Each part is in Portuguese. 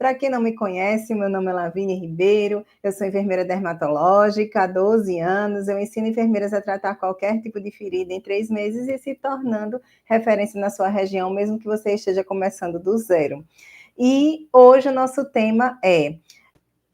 Para quem não me conhece, meu nome é Lavínia Ribeiro, eu sou enfermeira dermatológica há 12 anos, eu ensino enfermeiras a tratar qualquer tipo de ferida em 3 meses e se tornando referência na sua região, mesmo que você esteja começando do zero. E hoje o nosso tema é: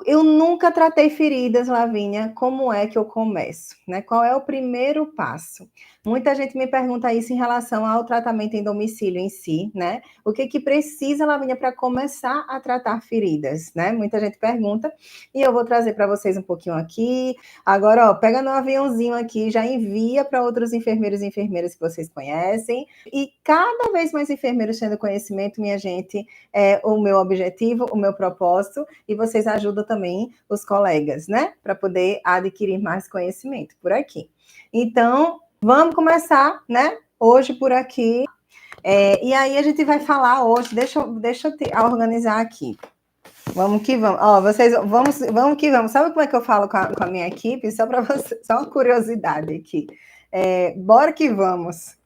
eu nunca tratei feridas, Lavínia, como é que eu começo? Né? Qual é o primeiro passo? Muita gente me pergunta isso em relação ao tratamento em domicílio em si, né? O que precisa, Lavínia, para começar a tratar feridas, né? Muita gente pergunta, e eu vou trazer para vocês um pouquinho aqui. Agora, ó, pega no aviãozinho aqui, já envia para outros enfermeiros e enfermeiras que vocês conhecem, e cada vez mais enfermeiros tendo conhecimento, minha gente, é o meu objetivo, o meu propósito, e vocês ajudam também os colegas, né? Para poder adquirir mais conhecimento por aqui. Então, vamos começar, né? Hoje por aqui. E aí a gente vai falar hoje, deixa eu organizar aqui. Vamos que vamos. Ó, vocês, vamos que vamos. Sabe como é que eu falo com a minha equipe? Só para você, só uma curiosidade aqui. Bora que vamos.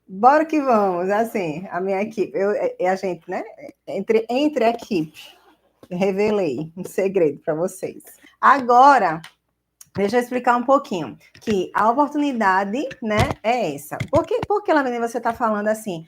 Bora que vamos. Assim, a minha equipe, a gente, né? Entre a equipe. Revelei um segredo para vocês. Agora, deixa eu explicar um pouquinho, que a oportunidade, né, é essa. Por que Lavínia, você está falando assim?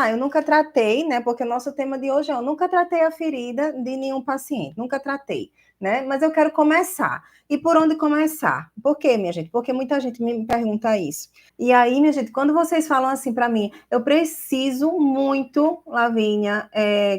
Eu nunca tratei, né, porque o nosso tema de hoje é: eu nunca tratei a ferida de nenhum paciente, nunca tratei, né, mas eu quero começar. E por onde começar? Por quê, minha gente? Porque muita gente me pergunta isso. E aí, minha gente, quando vocês falam assim para mim, eu preciso muito, Lavínia,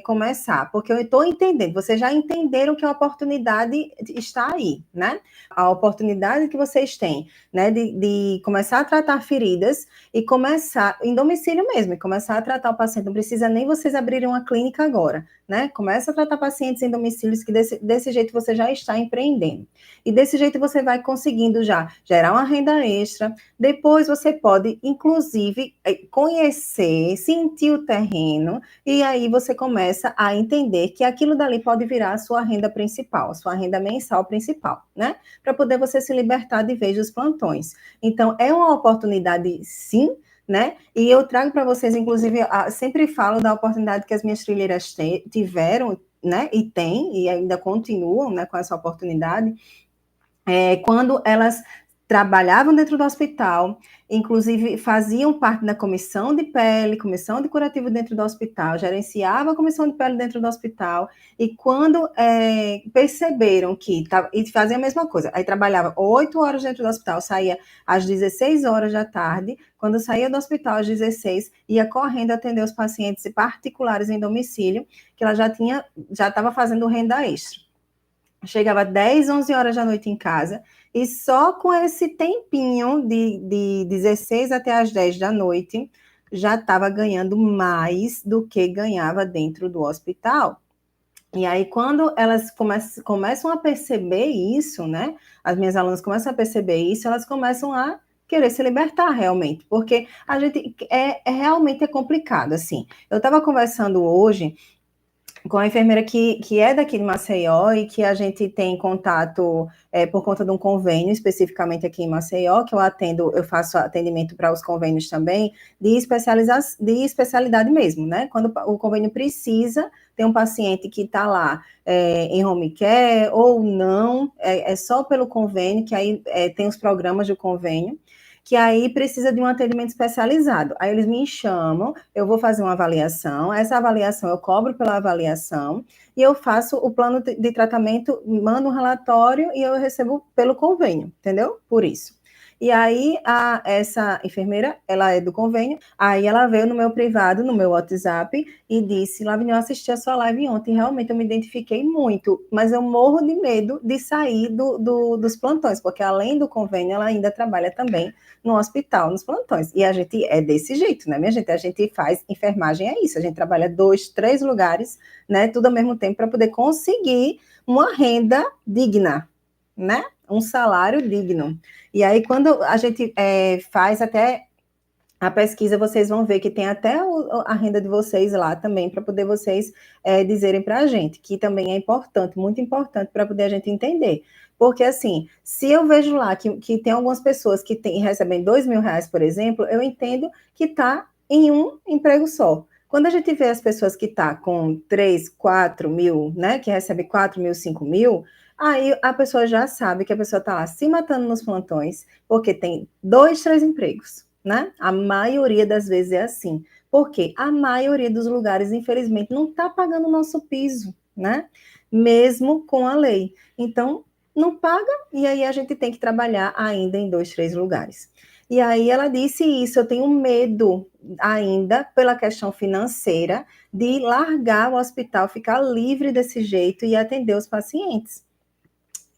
começar, porque eu estou entendendo, vocês já entenderam que a oportunidade está aí, né? A oportunidade que vocês têm, né, de começar a tratar feridas e começar em domicílio mesmo, e começar a tratar o paciente. Não precisa nem vocês abrirem uma clínica agora, né? Começa a tratar pacientes em domicílios, que desse jeito você já está empreendendo. E desse jeito você vai conseguindo já gerar uma renda extra. Depois você pode, inclusive, conhecer, sentir o terreno, e aí você começa a entender que aquilo dali pode virar a sua renda principal, a sua renda mensal principal, né? Para poder você se libertar de vez dos plantões. Então, é uma oportunidade, sim, né? E eu trago para vocês, inclusive, sempre falo da oportunidade que as minhas trilheiras tiveram, né? E têm, e ainda continuam, né, com essa oportunidade, quando elas trabalhavam dentro do hospital, inclusive faziam parte da comissão de pele, comissão de curativo dentro do hospital, gerenciava a comissão de pele dentro do hospital, e quando perceberam e faziam a mesma coisa, aí trabalhava 8 horas dentro do hospital, saía às 16 horas da tarde, quando saía do hospital às 16, ia correndo atender os pacientes particulares em domicílio, que ela já estava fazendo renda extra. Chegava 10, 11 horas da noite em casa, e só com esse tempinho de 16 até as 10 da noite, já estava ganhando mais do que ganhava dentro do hospital. E aí, quando elas começam a perceber isso, né? As minhas alunas começam a perceber isso, elas começam a querer se libertar realmente, porque a gente realmente complicado, assim. Eu estava conversando hoje com a enfermeira que é daqui de Maceió, e que a gente tem contato por conta de um convênio, especificamente aqui em Maceió, que eu faço atendimento para os convênios também, de especialidade mesmo, né? Quando o convênio precisa, tem um paciente que está lá em home care ou não, é só pelo convênio, que aí tem os programas do convênio, que aí precisa de um atendimento especializado. Aí eles me chamam, eu vou fazer uma avaliação, essa avaliação eu cobro pela avaliação, e eu faço o plano de tratamento, mando um relatório e eu recebo pelo convênio, entendeu? Por isso. E aí, essa enfermeira, ela é do convênio, aí ela veio no meu privado, no meu WhatsApp, e disse: Lavínia, eu assisti a sua live ontem, realmente eu me identifiquei muito, mas eu morro de medo de sair dos plantões, porque além do convênio, ela ainda trabalha também no hospital, nos plantões. E a gente é desse jeito, né, minha gente? A gente faz enfermagem, é isso, a gente trabalha 2, 3 lugares, né, tudo ao mesmo tempo, para poder conseguir uma renda digna, né? Um salário digno. E aí, quando a gente faz até a pesquisa, vocês vão ver que tem até a renda de vocês lá também, para poder vocês dizerem para a gente, que também é importante, muito importante, para poder a gente entender. Porque, assim, se eu vejo lá que tem algumas pessoas que recebem R$2.000, por exemplo, eu entendo que está em um emprego só. Quando a gente vê as pessoas que tá com 3, 4 mil, né, que recebe 4 mil, 5 mil, aí a pessoa já sabe que a pessoa tá lá se matando nos plantões, porque tem 2, 3 empregos, né? A maioria das vezes é assim. Porque a maioria dos lugares, infelizmente, não está pagando o nosso piso, né? Mesmo com a lei. Então, não paga, e aí a gente tem que trabalhar ainda em 2, 3 lugares. E aí ela disse isso, eu tenho medo ainda, pela questão financeira, de largar o hospital, ficar livre desse jeito e atender os pacientes.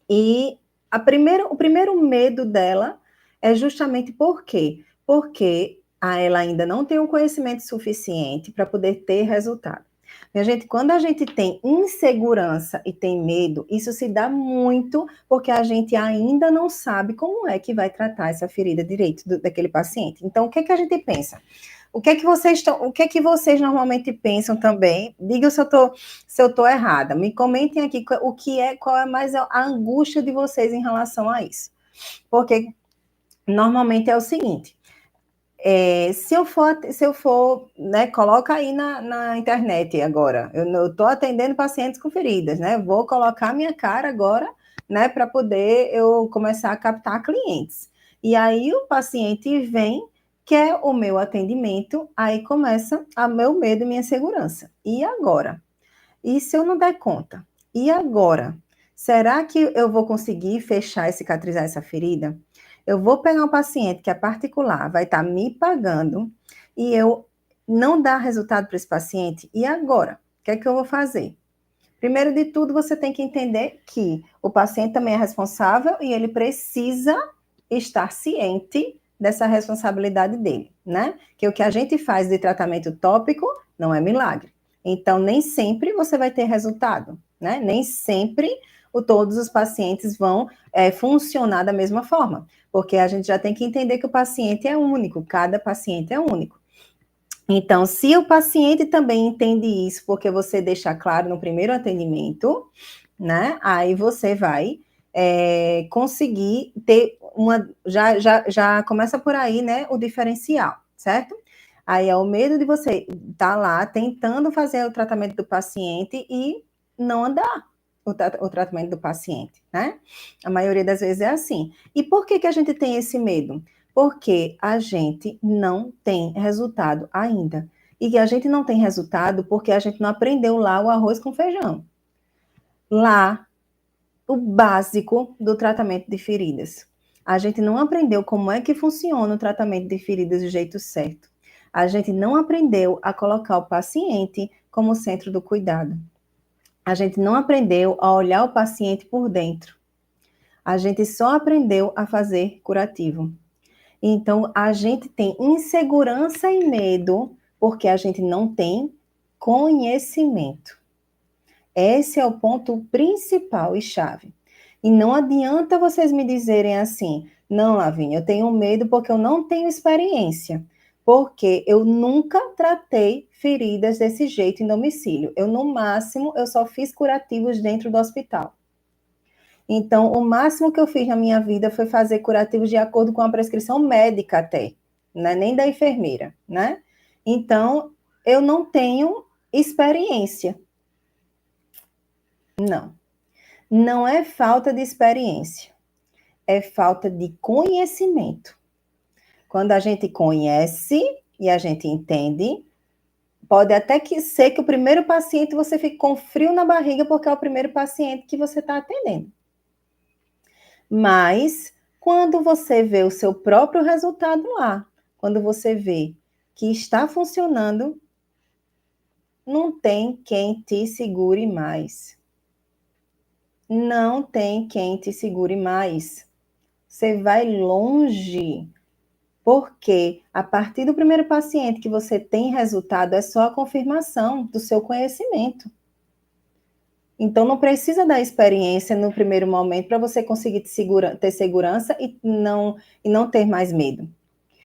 E o primeiro medo dela é justamente por quê? Porque ela ainda não tem o conhecimento suficiente para poder ter resultado. Minha gente, quando a gente tem insegurança e tem medo, isso se dá muito porque a gente ainda não sabe como é que vai tratar essa ferida direito daquele paciente. Então, o que é que a gente pensa? O que é que vocês normalmente pensam também? Diga se eu tô errada. Me comentem aqui qual é mais a angústia de vocês em relação a isso. Porque normalmente é o seguinte: se eu for, né, coloca aí na internet agora. Eu estou atendendo pacientes com feridas, né? Vou colocar minha cara agora, né, para poder eu começar a captar clientes. E aí o paciente vem, quer o meu atendimento, aí começa a meu medo e minha segurança. E agora? E se eu não der conta? E agora? Será que eu vou conseguir fechar e cicatrizar essa ferida? Eu vou pegar um paciente que é particular, vai estar me pagando, e eu não dar resultado para esse paciente, e agora? O que é que eu vou fazer? Primeiro de tudo, você tem que entender que o paciente também é responsável e ele precisa estar ciente dessa responsabilidade dele, né? Que o que a gente faz de tratamento tópico não é milagre. Então, nem sempre você vai ter resultado, né? Nem sempre todos os pacientes vão funcionar da mesma forma, porque a gente já tem que entender que o paciente é único, cada paciente é único. Então, se o paciente também entende isso, porque você deixa claro no primeiro atendimento, né? Aí você vai conseguir ter uma. Já começa por aí, né? O diferencial, certo? Aí é o medo de você estar lá tentando fazer o tratamento do paciente e não andar o tratamento do paciente, né? A maioria das vezes é assim. E por que a gente tem esse medo? Porque a gente não tem resultado ainda. E a gente não tem resultado porque a gente não aprendeu lá o arroz com feijão. Lá, o básico do tratamento de feridas. A gente não aprendeu como é que funciona o tratamento de feridas do jeito certo. A gente não aprendeu a colocar o paciente como centro do cuidado. A gente não aprendeu a olhar o paciente por dentro. A gente só aprendeu a fazer curativo. Então, a gente tem insegurança e medo porque a gente não tem conhecimento. Esse é o ponto principal e chave. E não adianta vocês me dizerem assim, não, Lavínia, eu tenho medo porque eu não tenho experiência. Porque eu nunca tratei feridas desse jeito em domicílio. No máximo, eu só fiz curativos dentro do hospital. Então, o máximo que eu fiz na minha vida foi fazer curativos de acordo com a prescrição médica até, né? Nem da enfermeira, né? Então, eu não tenho experiência. Não. Não é falta de experiência, é falta de conhecimento. Quando a gente conhece e a gente entende, pode até ser que o primeiro paciente você fique com frio na barriga porque é o primeiro paciente que você está atendendo. Mas quando você vê o seu próprio resultado lá, quando você vê que está funcionando, não tem quem te segure mais. Não tem quem te segure mais. Você vai longe, porque a partir do primeiro paciente que você tem resultado, é só a confirmação do seu conhecimento. Então, não precisa da experiência no primeiro momento para você conseguir ter segurança e não ter mais medo.